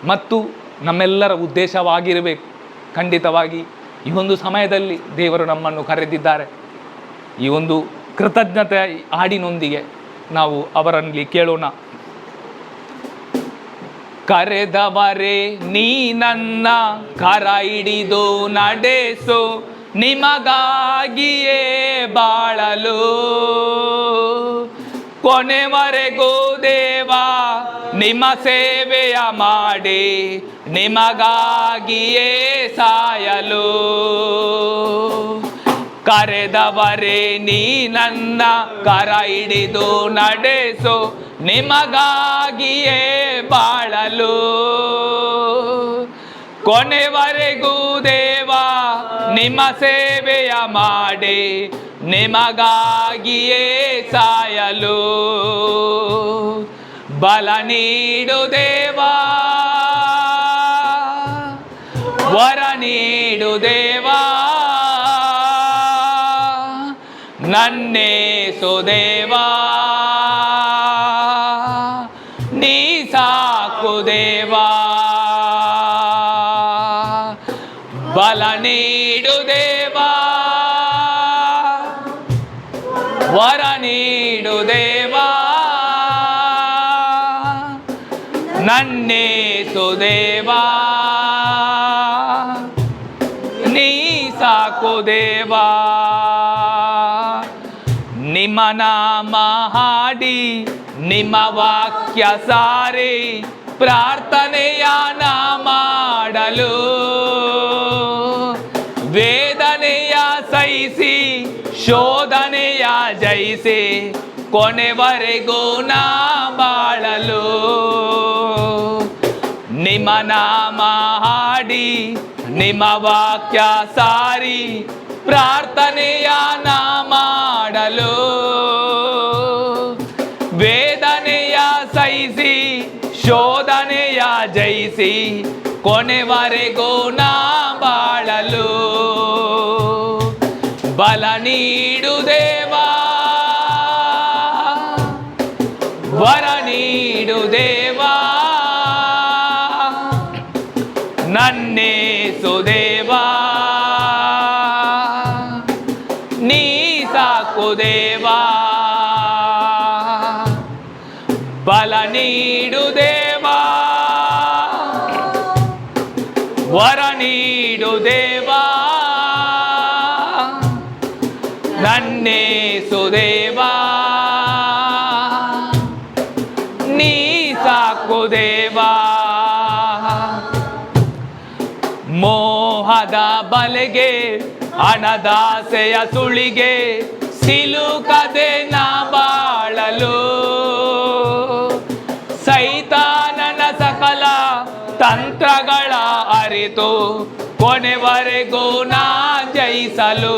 S1: ಮತ್ತು ನಮ್ಮೆಲ್ಲರ ಉದ್ದೇಶವಾಗಿರಬೇಕು. ಖಂಡಿತವಾಗಿ ಈ ಒಂದು ಸಮಯದಲ್ಲಿ ದೇವರು ನಮ್ಮನ್ನು ಕರೆದಿದ್ದಾರೆ. ಈ ಒಂದು ಕೃತಜ್ಞತೆ ಹಾಡಿನೊಂದಿಗೆ ನಾವು ಅವರಲ್ಲಿ ಕೇಳೋಣ. ಕರೆದವರೇ ನೀ ನನ್ನ ಕರ ಹಿಡಿದು ನಡೆಸು, ನಿಮಗಾಗಿಯೇ ಬಾಳಲು ಕೊನೆವರೆಗೂ ದೇವಾ ನಿಮ್ಮ ಸೇವೆಯ ಮಾಡಿ, ನಿಮಗಾಗಿಯೇ ಸಾಯಲು. ಕರೆದವರೇ ನೀ ನನ್ನ ಕರ ಹಿಡಿದು ನಡೆಸು, ನಿಮಗಾಗಿಯೇ ಬಾಳಲು ಕೊನೆವರೆಗೂ ದೇವಾ ನಿಮ್ಮ ಸೇವೆಯ ಮಾಡಿ, ನಿಮಗಾಗಿಯೇ ಸಾಯಲು. ಬಲ ನೀಡು ದೇವಾ, ವರ ನೀಡು ದೇವಾ, ನನ್ನೇಸು ದೇವಾ, ನೀ ಸಾಕು ದೇವಾ. ಬಲ ನೀಡು ದೇವಾ, ವರ ನೀಡು ದೇವಾ, ನನ್ನೇಸು ದೇವಾ, ನೀ ಸಾಕು ದೇವಾ. ನಿಮ್ಮ ನಾಮ ಹಾಡಿ ನಿಮ್ಮ ವಾಕ್ಯ ಸಾರಿ ಪ್ರಾರ್ಥನೆಯ ನಾ ಮಾಡಲು ವೇದನೆಯ ಸಹಿಸಿ ಶೋಧನೆಯ ಜಯಿಸಿ ಕೊನೆವರೆಗೂ ನಾ ಬಾಳಲು ನಿಮ್ಮ ನಾಮ ಹಾಡಿ ನಿಮ್ಮ ವಾಕ್ಯ ಸಾರಿ ಪ್ರಾರ್ಥನೆಯ ನಾ ಮಾಡಲು ವೇದನೆಯ ಸಹಿಸಿ ಶೋಧನೆಯ ಜಯಿಸಿ ಕೊನೆವರೆಗೂ ನಾ ಬಾಳಲು ಬಲ ನೀಡು ದೇವಾ ವರ ನೀಡು ದೇವಾ ನನ್ನೇಸು ದೇವಾ ನೀ ಸಾಕು ದೇವಾ ಬಲ ನೀಡು ದೇವಾ ವರ ನೀಡು ದೇವಾ ನನ್ನೇಸು ದೇವಾ ನೀ ಸಾಕು ದೇವಾ ಮೋಹದ ಬಲೆಗೆ ಹಣದಾಸೆಯ ಸುಳಿಗೆ ಸಿಲುಕದೆ ನಾ ಬಾಳಲು ಸೈತಾನನ ಸಕಲ ತಂತ್ರಗಳ ಅರಿತು ಕೊನೆವರೆಗೂ ನಾ ಜಯಿಸಲು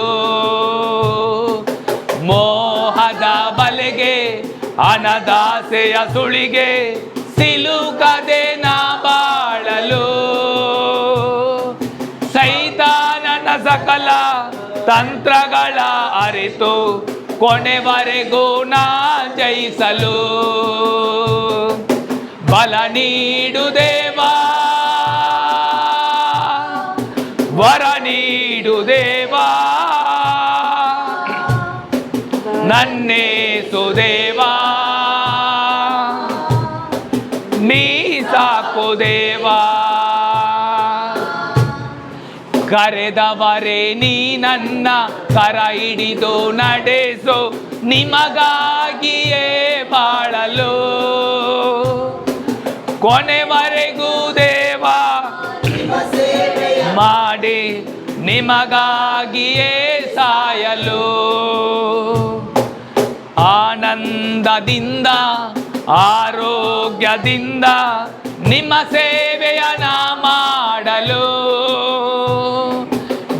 S1: ಮೋಹದ ಬಲೆಗೆ ಹಣದಾಸೆಯ ಸುಳಿಗೆ ಸಿಲುಕದೆ ನಾ ಬಾಳಲು ಸೈತಾನನ ಸಕಲ ತಂತ್ರಗಳ ಅರಿತು ಕೊನೆವರೆಗೂ ನಾ ಜಯಿಸಲು ಬಲ ನೀಡು ದೇವಾ ವರ ನೀಡು ದೇವಾ ನನ್ನೇಸು ದೇವಾ ನೀ ಸಾಕು ದೇವಾ ಕರೆದವರೇ ನೀ ನನ್ನ ಕರ ಹಿಡಿದು ನಡೆಸು ನಿಮಗಾಗಿಯೇ ಬಾಳಲು ಕೊನೆವರೆಗೂ ದೇವಾ ಮಾಡಿ ನಿಮಗಾಗಿಯೇ ಸಾಯಲು ಆನಂದದಿಂದ ಆರೋಗ್ಯದಿಂದ ನಿಮ್ಮ ಸೇವೆಯ ನಾ ಮಾಡಲು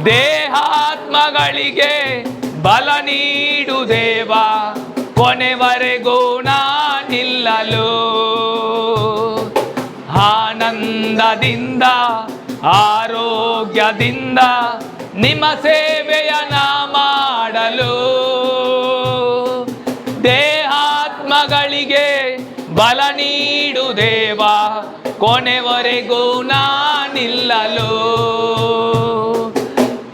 S1: ದೇಹಾತ್ಮಗಳಿಗೆ ಬಲ ನೀಡು ದೇವಾ ಕೊನೆವರೆಗೂ ನಾ ನಿಲ್ಲಲು ಆನಂದದಿಂದ ಆರೋಗ್ಯದಿಂದ ನಿಮ್ಮ ಸೇವೆಯ ನಾ ಮಾಡಲು ದೇಹಾತ್ಮಗಳಿಗೆ ಬಲ ನೀಡು ದೇವಾ ಕೊನೆವರೆಗೂ ನಾ ನಿಲ್ಲಲು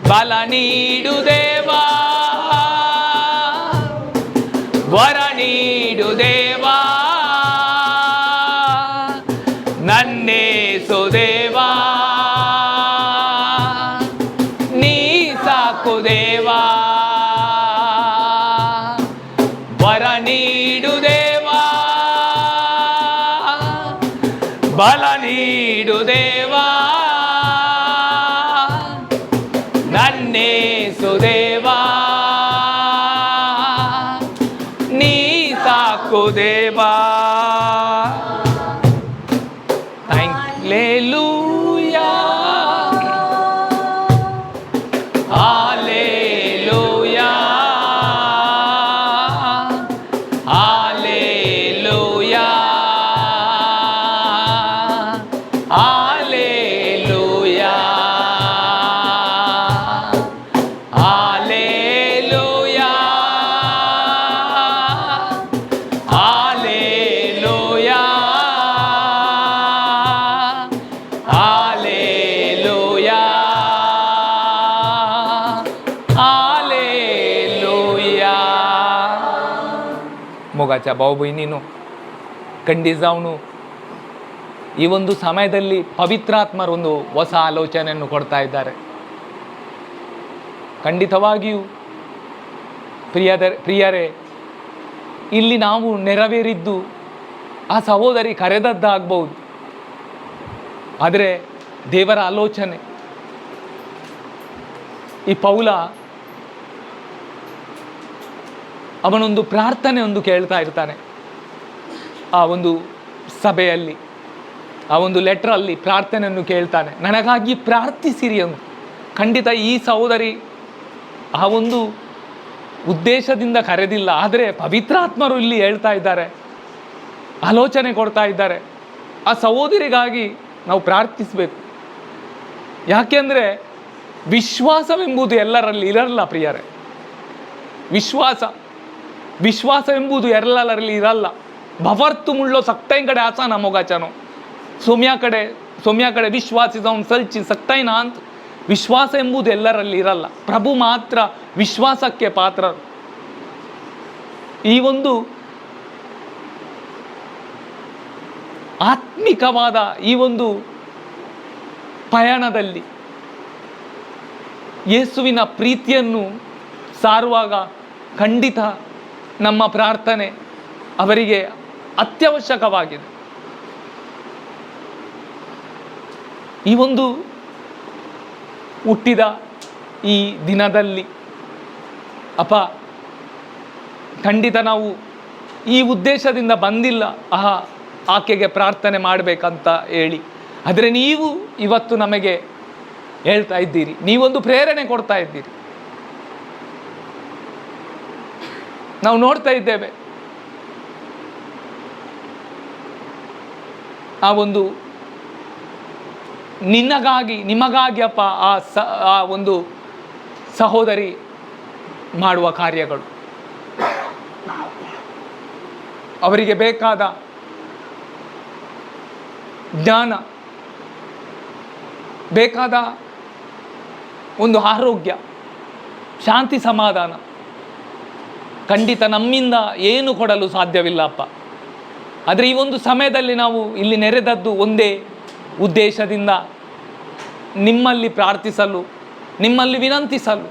S1: ಬಲ ನೀಡು ದೇವಾ ವರ ನೀಡು ದೇವಾ ನನ್ನೇಸು ದೇವಾ ನೀ ಸಾಕು ದೇವಾ ವರ ನೀಡು ದೇವಾ ಬಲ ನೀಡು ದೇವಾ ನನ್ನೇಸು ದೇವಾ ನೀ ಸಾಕು ದೇವಾ Hallelujah. Hallelujah. Hallelujah. Hallelujah. Hallelujah. Hallelujah. मोगाच्या भाऊ बहिणीनो ಖಂಡಿತವನು ಈ ಒಂದು ಸಮಯದಲ್ಲಿ ಪವಿತ್ರಾತ್ಮರೊಂದು ಹೊಸ ಆಲೋಚನೆಯನ್ನು ಕೊಡ್ತಾ ಇದ್ದಾರೆ. ಖಂಡಿತವಾಗಿಯೂ ಪ್ರಿಯರೇ ಇಲ್ಲಿ ನಾವು ನೆರವೇರಿದ್ದು ಆ ಸಹೋದರಿ ಕರೆದದ್ದಾಗ್ಬೋದು. ಆದರೆ ದೇವರ ಆಲೋಚನೆ, ಈ ಪೌಲ ಅವನೊಂದು ಪ್ರಾರ್ಥನೆ ಒಂದು ಕೇಳ್ತಾ ಇರ್ತಾನೆ. ಆ ಒಂದು ಸಭೆಯಲ್ಲಿ, ಆ ಒಂದು ಲೆಟ್ರಲ್ಲಿ ಪ್ರಾರ್ಥನೆಯನ್ನು ಕೇಳ್ತಾನೆ, ನನಗಾಗಿ ಪ್ರಾರ್ಥಿಸಿರಿ ಅಂತ. ಖಂಡಿತ ಈ ಸಹೋದರಿ ಆ ಒಂದು ಉದ್ದೇಶದಿಂದ ಕರೆದಿಲ್ಲ, ಆದರೆ ಪವಿತ್ರಾತ್ಮರು ಇಲ್ಲಿ ಹೇಳ್ತಾ ಇದ್ದಾರೆ, ಆಲೋಚನೆ ಕೊಡ್ತಾ ಇದ್ದಾರೆ. ಆ ಸಹೋದರಿಗಾಗಿ ನಾವು ಪ್ರಾರ್ಥಿಸಬೇಕು. ಯಾಕೆಂದರೆ ವಿಶ್ವಾಸವೆಂಬುದು ಎಲ್ಲರಲ್ಲಿ ಇರಲ್ಲ ಪ್ರಿಯರೇ. ವಿಶ್ವಾಸ ಎಂಬುದು ಎಲ್ಲರಲ್ಲಿ ಇರಲ್ಲ. ಭವರ್ತು ಮುಳ್ಳೋ ಸಕ್ತೈನ್ ಕಡೆ ಆಸಾನ ಮೊಗಾಚನೋ ಸೌಮ್ಯ ಕಡೆ ವಿಶ್ವಾಸಿಸವನು ಸಲ್ಚಿ ಸಕ್ತೈನ ಅಂತ. ವಿಶ್ವಾಸ ಎಂಬುದು ಎಲ್ಲರಲ್ಲಿ ಇರಲ್ಲ. ಪ್ರಭು ಮಾತ್ರ ವಿಶ್ವಾಸಕ್ಕೆ ಪಾತ್ರರು. ಈ ಒಂದು ಆತ್ಮಿಕವಾದ ಈ ಒಂದು ಪಯಣದಲ್ಲಿ ಯೇಸುವಿನ ಪ್ರೀತಿಯನ್ನು ಸಾರುವಾಗ ಖಂಡಿತ ನಮ್ಮ ಪ್ರಾರ್ಥನೆ ಅವರಿಗೆ ಅತ್ಯವಶ್ಯಕವಾಗಿದೆ. ಈ ಒಂದು ಹುಟ್ಟಿದ ಈ ದಿನದಲ್ಲಿ ಅಪ್ಪ, ಖಂಡಿತ ನಾವು ಈ ಉದ್ದೇಶದಿಂದ ಬಂದಿಲ್ಲ ಆಕೆಗೆ ಪ್ರಾರ್ಥನೆ ಮಾಡಬೇಕಂತ ಹೇಳಿ, ಆದರೆ ನೀವು ಇವತ್ತು ನಮಗೆ ಹೇಳ್ತಾ ಇದ್ದೀರಿ, ನೀವೊಂದು ಪ್ರೇರಣೆ ಕೊಡ್ತಾ ಇದ್ದೀರಿ. ನಾವು ನೋಡ್ತಾ ಇದ್ದೇವೆ ಆ ಒಂದು ನಿಮಗಾಗಿ ಅಪ್ಪ ಆ ಒಂದು ಸಹೋದರಿ ಮಾಡುವ ಕಾರ್ಯಗಳು, ಅವರಿಗೆ ಬೇಕಾದ ಜ್ಞಾನ, ಬೇಕಾದ ಒಂದು ಆರೋಗ್ಯ, ಶಾಂತಿ, ಸಮಾಧಾನ ಖಂಡಿತ ನಮ್ಮಿಂದ ಏನು ಕೊಡಲು ಸಾಧ್ಯವಿಲ್ಲ ಅಪ್ಪ. ಆದರೆ ಈ ಒಂದು ಸಮಯದಲ್ಲಿ ನಾವು ಇಲ್ಲಿ ನೆರೆದದ್ದು ಒಂದೇ ಉದ್ದೇಶದಿಂದ, ನಿಮ್ಮಲ್ಲಿ ಪ್ರಾರ್ಥಿಸಲು, ನಿಮ್ಮಲ್ಲಿ ವಿನಂತಿಸಲು,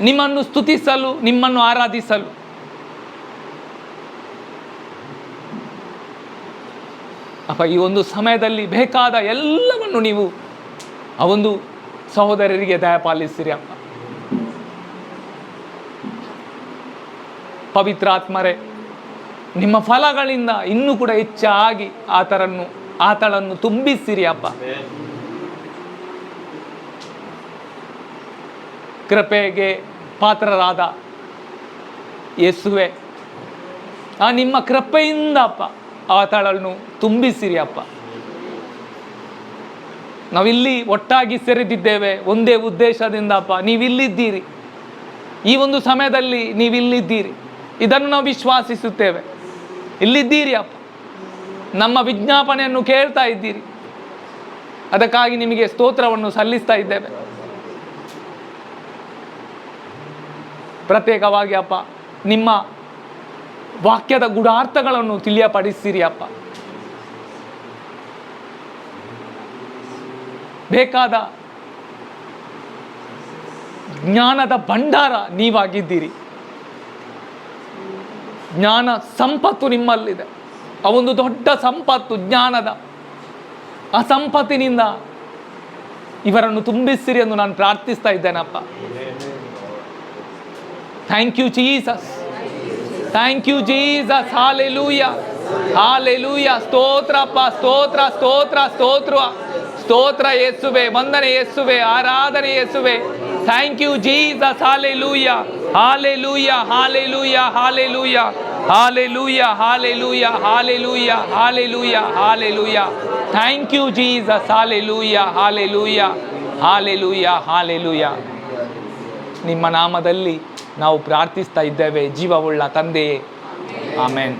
S1: ನಿಮ್ಮನ್ನು ಸ್ತುತಿಸಲು, ನಿಮ್ಮನ್ನು ಆರಾಧಿಸಲು. ಅಪ್ಪ, ಈ ಒಂದು ಸಮಯದಲ್ಲಿ ಬೇಕಾದ ಎಲ್ಲವನ್ನು ನೀವು ಆ ಒಂದು ಸಹೋದರರಿಗೆ ದಯಪಾಲಿಸಿರಿ ಅಪ್ಪ. ಪವಿತ್ರಾತ್ಮರೇ, ನಿಮ್ಮ ಫಲಗಳಿಂದ ಇನ್ನೂ ಕೂಡ ಹೆಚ್ಚಾಗಿ ಆತಳನ್ನು ತುಂಬಿಸಿರಿ ಅಪ್ಪ. ಕೃಪೆಗೆ ಪಾತ್ರರಾದ ಯೇಸುವೆ, ಆ ನಿಮ್ಮ ಕೃಪೆಯಿಂದ ಅಪ್ಪ ಆತಳನ್ನು ತುಂಬಿಸಿರಿ ಅಪ್ಪ. ನಾವಿಲ್ಲಿ ಒಟ್ಟಾಗಿ ಸೇರಿದಿದ್ದೇವೆ ಒಂದೇ ಉದ್ದೇಶದಿಂದ ಅಪ್ಪ. ನೀವಿಲ್ಲಿದ್ದೀರಿ, ಈ ಒಂದು ಸಮಯದಲ್ಲಿ ನೀವಿಲ್ಲಿದ್ದೀರಿ, ಇದನ್ನು ನಾವು ವಿಶ್ವಾಸಿಸುತ್ತೇವೆ. ಇಲ್ಲಿದ್ದೀರಿ ಅಪ್ಪ, ನಮ್ಮ ವಿಜ್ಞಾಪನೆಯನ್ನು ಕೇಳ್ತಾ ಇದ್ದೀರಿ. ಅದಕ್ಕಾಗಿ ನಿಮಗೆ ಸ್ತೋತ್ರವನ್ನು ಸಲ್ಲಿಸ್ತಾ ಇದ್ದೇವೆ. ಪ್ರತ್ಯೇಕವಾಗಿ ಅಪ್ಪ ನಿಮ್ಮ ವಾಕ್ಯದ ಗೂಢಾರ್ಥಗಳನ್ನು ತಿಳಿಯಪಡಿಸಿರಿ ಅಪ್ಪ. ಬೇಕಾದ ಜ್ಞಾನದ ಭಂಡಾರ ನೀವಾಗಿದ್ದೀರಿ. ಜ್ಞಾನ ಸಂಪತ್ತು ನಿಮ್ಮಲ್ಲಿದೆ. ಆ ಒಂದು ದೊಡ್ಡ ಸಂಪತ್ತು ಜ್ಞಾನದ, ಆ ಸಂಪತ್ತಿನಿಂದ ಇವರನ್ನು ತುಂಬಿಸಿರಿ ಎಂದು ನಾನು ಪ್ರಾರ್ಥಿಸ್ತಾ ಇದ್ದೇನಪ್ಪ. Thank you Jesus, thank you Jesus. Hallelujah, hallelujah. ಸ್ತೋತ್ರಪ್ಪ, ಸ್ತೋತ್ರ ಸ್ತೋತ್ರ ಸ್ತೋತ್ರ ಸ್ತೋತ್ರ ಯೇಸುವೆ, ವಂದನೆ ಯೇಸುವೆ, ಆರಾಧನೆ ಯೇಸುವೆ. Thank you Jesus. Hallelujah, hallelujah, hallelujah, hallelujah, hallelujah, hallelujah, hallelujah, hallelujah, hallelujah. Thank you Jesus. Hallelujah, hallelujah, hallelujah, hallelujah. ನಿಮ್ಮ ನಾಮದಲ್ಲಿ ನಾವು ಪ್ರಾರ್ಥಿಸ್ತಾ ಇದ್ದೇವೆ ಜೀವವುಳ್ಳ ತಂದೆಯೇ, ಆಮೆನ್.